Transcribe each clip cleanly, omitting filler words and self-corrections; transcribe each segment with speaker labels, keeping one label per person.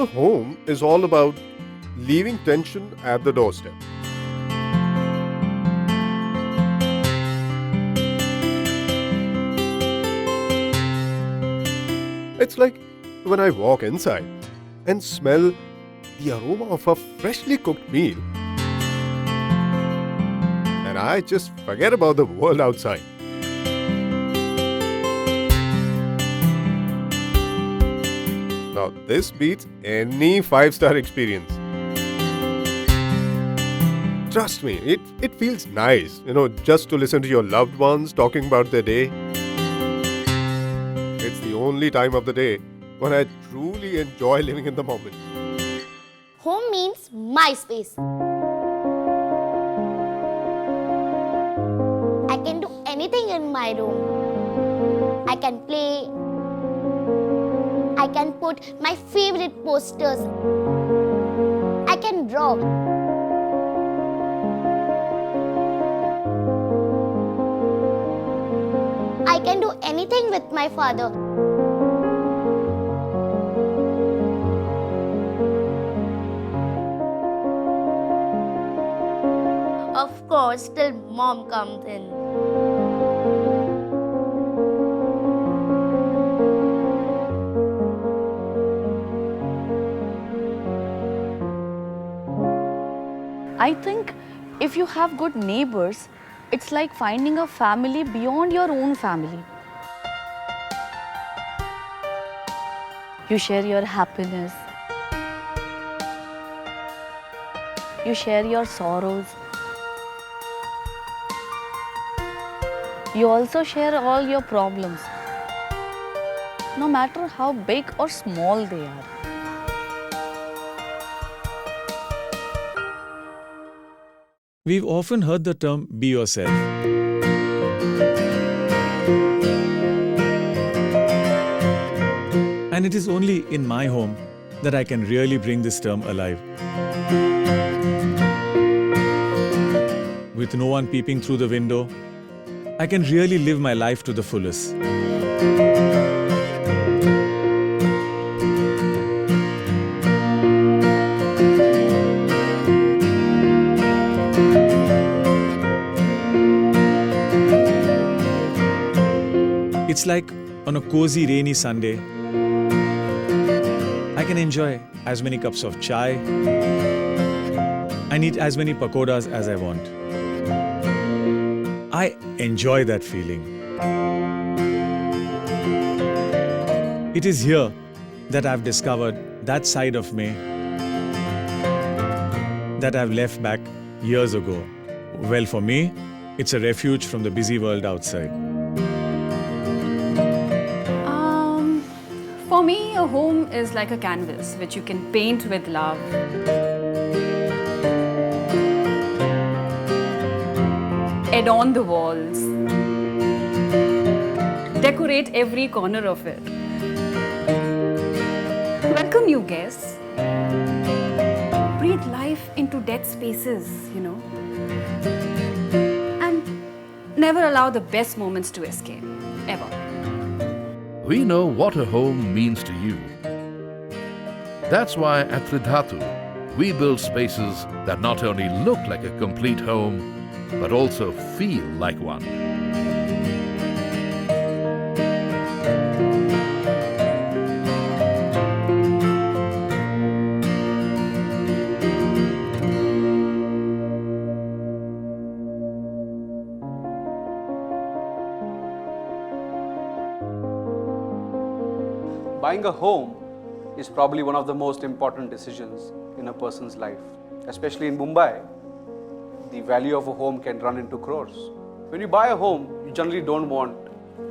Speaker 1: home is all about leaving tension at the doorstep. It's like when I walk inside and smell the aroma of a freshly cooked meal, and I just forget about the world outside. Now, this beats any five-star experience. Trust me, it feels nice, just to listen to your loved ones talking about their day. It's the only time of the day when I truly enjoy living in the moment.
Speaker 2: Home means my space. I can do anything in my room. I can play. I can put my favorite posters. I can draw. I can do anything with my father. Of course, till mom comes in.
Speaker 3: I think if you have good neighbors, it's like finding a family beyond your own family. You share your happiness. You share your sorrows. You also share all your problems, no matter how big or small they are.
Speaker 4: We've often heard the term be yourself. And it is only in my home that I can really bring this term alive. With no one peeping through the window, I can really live my life to the fullest. It's like on a cozy rainy Sunday, I can enjoy as many cups of chai and eat as many pakoras as I want. I enjoy that feeling. It is here that I've discovered that side of me that I've left back years ago. Well, for me, it's a refuge from the busy world outside.
Speaker 5: For me, a home is like a canvas which you can paint with love. Adorn the walls. Decorate every corner of it. Welcome new guests. Breathe life into dead spaces, And never allow the best moments to escape, ever.
Speaker 6: We know what a home means to you. That's why at Tridhaatu, we build spaces that not only look like a complete home, but also feel like one.
Speaker 7: Buying a home is probably one of the most important decisions in a person's life. Especially in Mumbai, the value of a home can run into crores. When you buy a home, you generally don't want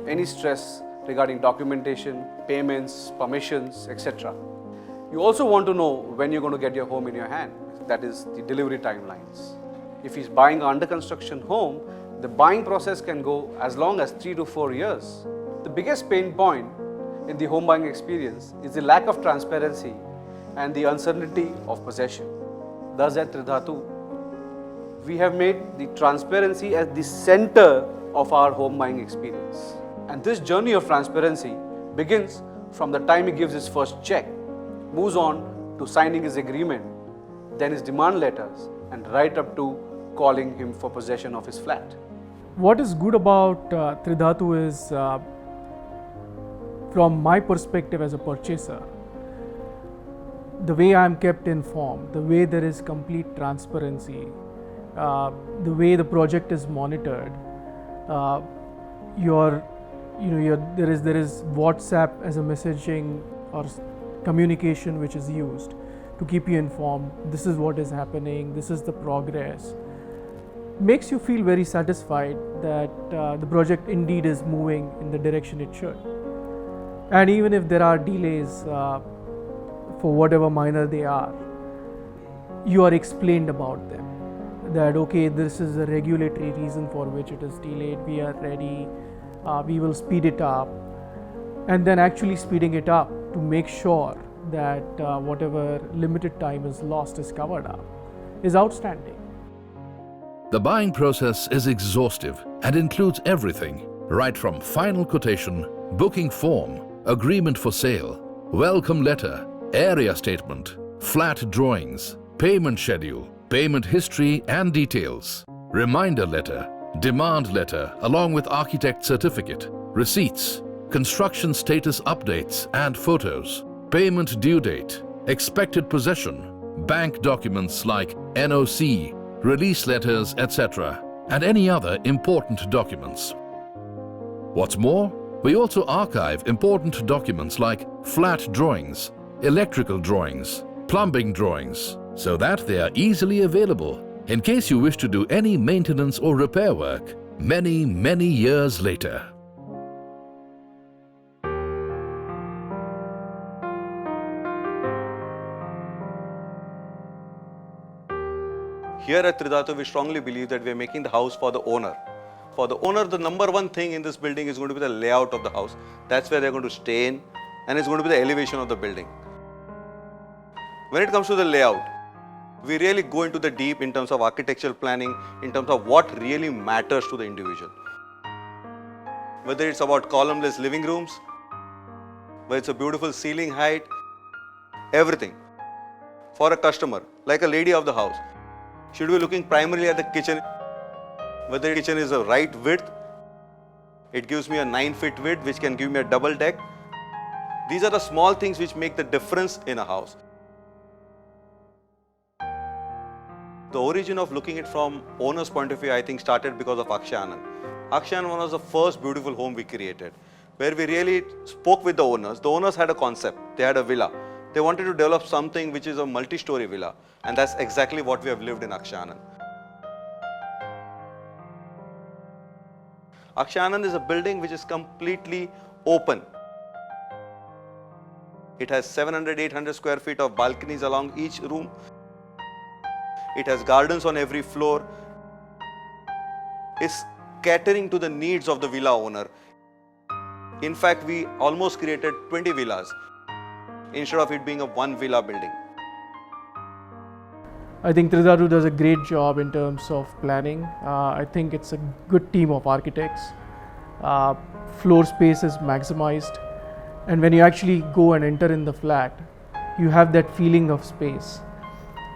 Speaker 7: any stress regarding documentation, payments, permissions, etc. You also want to know when you're going to get your home in your hand. That is the delivery timelines. If he's buying an under construction home, the buying process can go as long as 3 to 4 years. The biggest pain point in the home buying experience is the lack of transparency and the uncertainty of possession. Thus at Tridhaatu, we have made the transparency as the center of our home buying experience. And this journey of transparency begins from the time he gives his first check, moves on to signing his agreement, then his demand letters, and right up to calling him for possession of his flat.
Speaker 8: What is good about Tridhaatu is, from my perspective as a purchaser, the way I am kept informed, the way there is complete transparency, the way the project is monitored, there is WhatsApp as a messaging or communication which is used to keep you informed. This is what is happening. This is the progress. Makes you feel very satisfied that the project indeed is moving in the direction it should. And even if there are delays, for whatever minor they are, you are explained about them. That okay, this is a regulatory reason for which it is delayed. We are ready. We will speed it up, and then actually speeding it up to make sure that whatever limited time is lost is covered up is outstanding.
Speaker 6: The buying process is exhaustive and includes everything, right from final quotation, booking form, agreement for sale, welcome letter, area statement, flat drawings, payment schedule, payment history and details, reminder letter, demand letter along with architect certificate, receipts, construction status updates and photos, payment due date, expected possession, bank documents like NOC, release letters, etc., and any other important documents. What's more, we also archive important documents like flat drawings, electrical drawings, plumbing drawings, so that they are easily available in case you wish to do any maintenance or repair work many, many years later.
Speaker 9: Here at Tridhaatu, we strongly believe that we are making the house for the owner. For the owner, the number one thing in this building is going to be the layout of the house. That's where they're going to stay in, and it's going to be the elevation of the building. When it comes to the layout, we really go into the deep in terms of architectural planning, in terms of what really matters to the individual. Whether it's about columnless living rooms, whether it's a beautiful ceiling height, everything. For a customer, like a lady of the house, should be looking primarily at the kitchen. Whether the kitchen is a right width, it gives me a 9-foot width which can give me a double deck. These are the small things which make the difference in a house. The origin of looking it from owner's point of view, I think, started because of Akshay Anand. Akshay Anand was the first beautiful home we created, where we really spoke with the owners. The owners had a concept. They had a villa. They wanted to develop something which is a multi-story villa, and that's exactly what we have lived in Akshay Anand. Akshay Anand is a building which is completely open. It has 700-800 square feet of balconies along each room. It has gardens on every floor. It's catering to the needs of the villa owner. In fact, we almost created 20 villas instead of it being a one villa building.
Speaker 8: I think Tridhaatu does a great job in terms of planning. I think it's a good team of architects. Floor space is maximized, and when you actually go and enter in the flat, you have that feeling of space,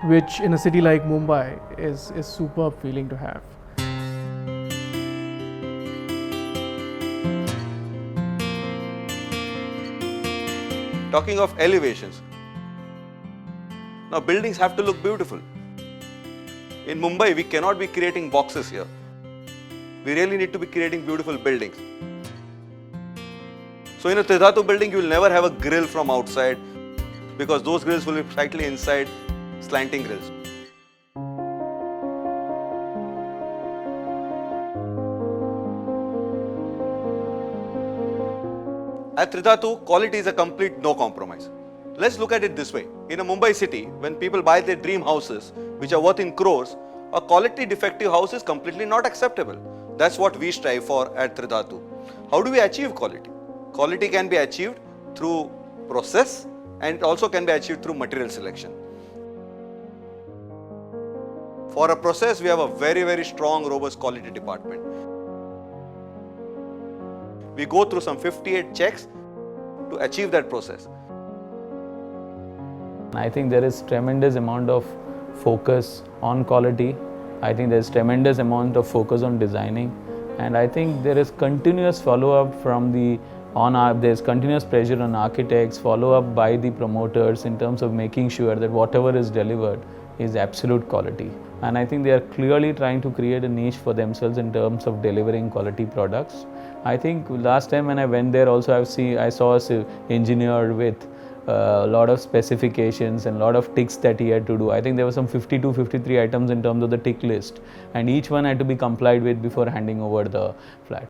Speaker 8: which in a city like Mumbai is a superb feeling to have.
Speaker 9: Talking of elevations, now buildings have to look beautiful. In Mumbai, we cannot be creating boxes here. We really need to be creating beautiful buildings. So in a Tridhaatu building, you will never have a grill from outside, because those grills will be slightly inside, slanting grills. At Tridhaatu, quality is a complete no compromise. Let's look at it this way. In a Mumbai city, when people buy their dream houses, which are worth in crores, a quality defective house is completely not acceptable. That's what we strive for at Tridhaatu. How do we achieve quality? Quality can be achieved through process, and it also can be achieved through material selection. For a process, we have a very, very strong, robust quality department. We go through some 58 checks to achieve that process.
Speaker 10: I think there is tremendous amount of focus on quality. I think there is tremendous amount of focus on designing, and I think there is continuous follow-up from there's continuous pressure on architects, follow-up by the promoters in terms of making sure that whatever is delivered is absolute quality. And I think they are clearly trying to create a niche for themselves in terms of delivering quality products. I think last time when I went there also I saw an engineer with a lot of specifications and a lot of ticks that he had to do. I think there were some 52, 53 items in terms of the tick list, and each one had to be complied with before handing over the flat.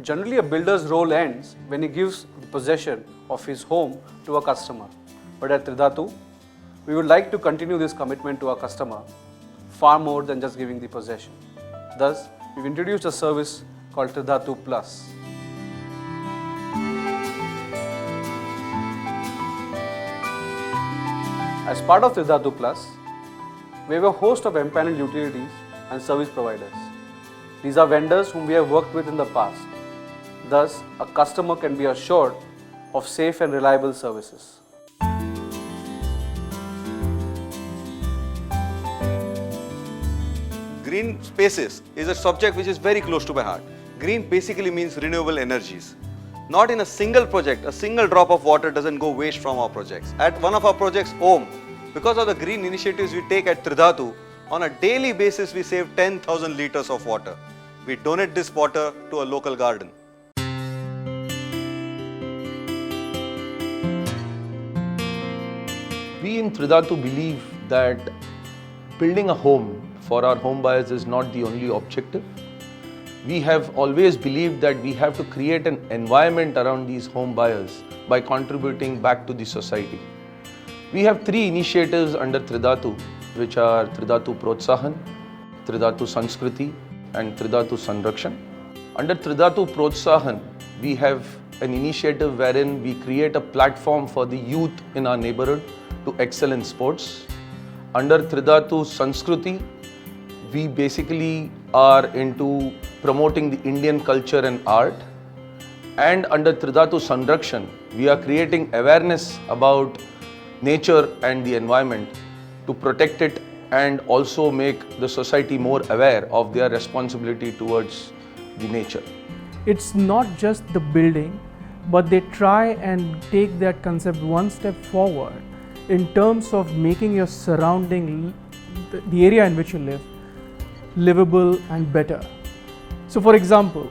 Speaker 7: Generally, a builder's role ends when he gives the possession of his home to a customer. But at Tridhaatu, we would like to continue this commitment to our customer far more than just giving the possession. Thus, we've introduced a service called Tridhaatu Plus. As part of Tridhaatu Plus, we have a host of empaneled utilities and service providers. These are vendors whom we have worked with in the past. Thus, a customer can be assured of safe and reliable services.
Speaker 9: Green spaces is a subject which is very close to my heart. Green basically means renewable energies. Not in a single project, a single drop of water doesn't go waste from our projects. At one of our projects, Om, because of the green initiatives we take at Tridhaatu, on a daily basis we save 10,000 liters of water. We donate this water to a local garden.
Speaker 11: We in Tridhaatu believe that building a home for our home buyers is not the only objective. We have always believed that we have to create an environment around these home buyers by contributing back to the society. We have 3 initiatives under Tridhaatu, which are Tridhaatu Protsahan, Tridhaatu Sanskriti and Tridhaatu Sanrakshan. Under Tridhaatu Protsahan, we have an initiative wherein we create a platform for the youth in our neighborhood to excel in sports. Under Tridhaatu Sanskriti, we basically are into promoting the Indian culture and art. And under Tridhaatu Sanrakshan, we are creating awareness about nature and the environment to protect it and also make the society more aware of their responsibility towards the nature.
Speaker 8: It's not just the building, but they try and take that concept one step forward in terms of making your surrounding, the area in which you live, livable and better. So for example,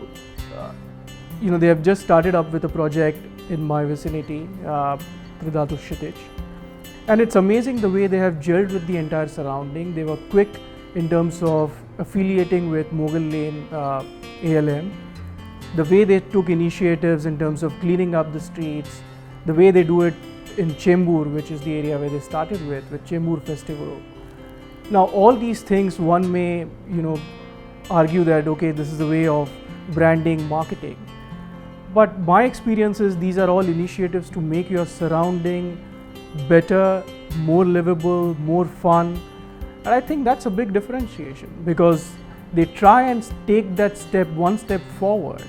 Speaker 8: they have just started up with a project in my vicinity, Tridhaatu Kshitij. And it's amazing the way they have gelled with the entire surrounding. They were quick in terms of affiliating with Mughal Lane ALM. The way they took initiatives in terms of cleaning up the streets, the way they do it in Chembur, which is the area where they started with Chembur Festival. Now all these things, one may argue that okay, this is a way of branding, marketing. But my experience is these are all initiatives to make your surrounding better, more livable, more fun. And I think that's a big differentiation because they try and take that step, one step forward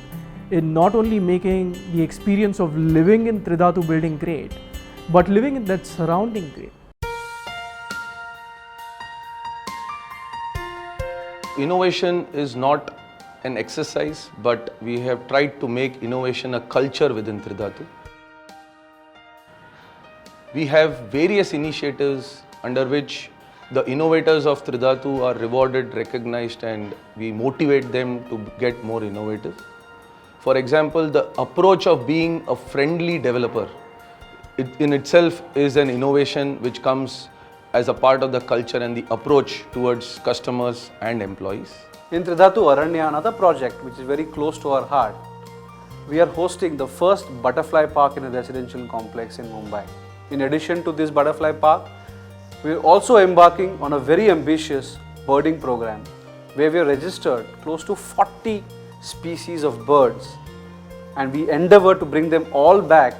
Speaker 8: in not only making the experience of living in Tridhaatu building great, but living in that surrounding great.
Speaker 11: Innovation is not an exercise, but we have tried to make innovation a culture within Tridhaatu. We have various initiatives under which the innovators of Tridhaatu are rewarded, recognized, and we motivate them to get more innovative. For example, the approach of being a friendly developer, it in itself is an innovation which comes as a part of the culture and the approach towards customers and employees.
Speaker 7: In Tridhaatu Aranya, another project which is very close to our heart, we are hosting the first butterfly park in a residential complex in Mumbai. In addition to this butterfly park, we are also embarking on a very ambitious birding program where we have registered close to 40 species of birds and we endeavor to bring them all back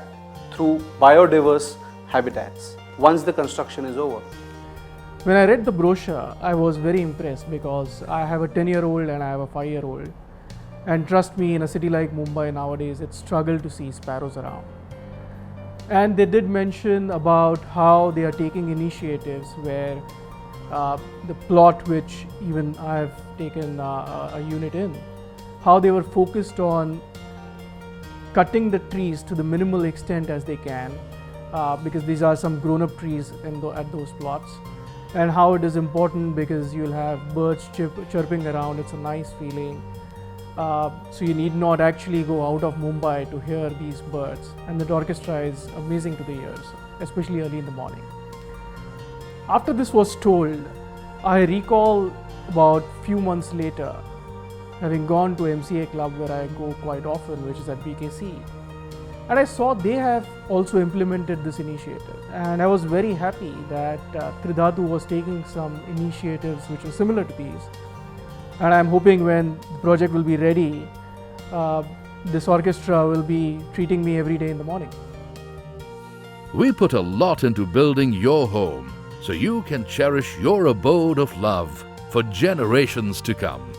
Speaker 7: through biodiverse habitats once the construction is over.
Speaker 8: When I read the brochure, I was very impressed because I have a 10-year-old and I have a 5-year-old. And trust me, in a city like Mumbai nowadays, it's struggle to see sparrows around. And they did mention about how they are taking initiatives where the plot which even I have taken a unit in, how they were focused on cutting the trees to the minimal extent as they can, because these are some grown-up trees at those plots, and how it is important because you'll have birds chirping around. It's a nice feeling. So you need not actually go out of Mumbai to hear these birds, and the orchestra is amazing to the ears, especially early in the morning. After this was told, I recall about few months later having gone to MCA club where I go quite often, which is at BKC, and I saw they have also implemented this initiative, and I was very happy that Tridhaatu was taking some initiatives which are similar to these. And I'm hoping when the project will be ready, this orchestra will be treating me every day in the morning.
Speaker 6: We put a lot into building your home so you can cherish your abode of love for generations to come.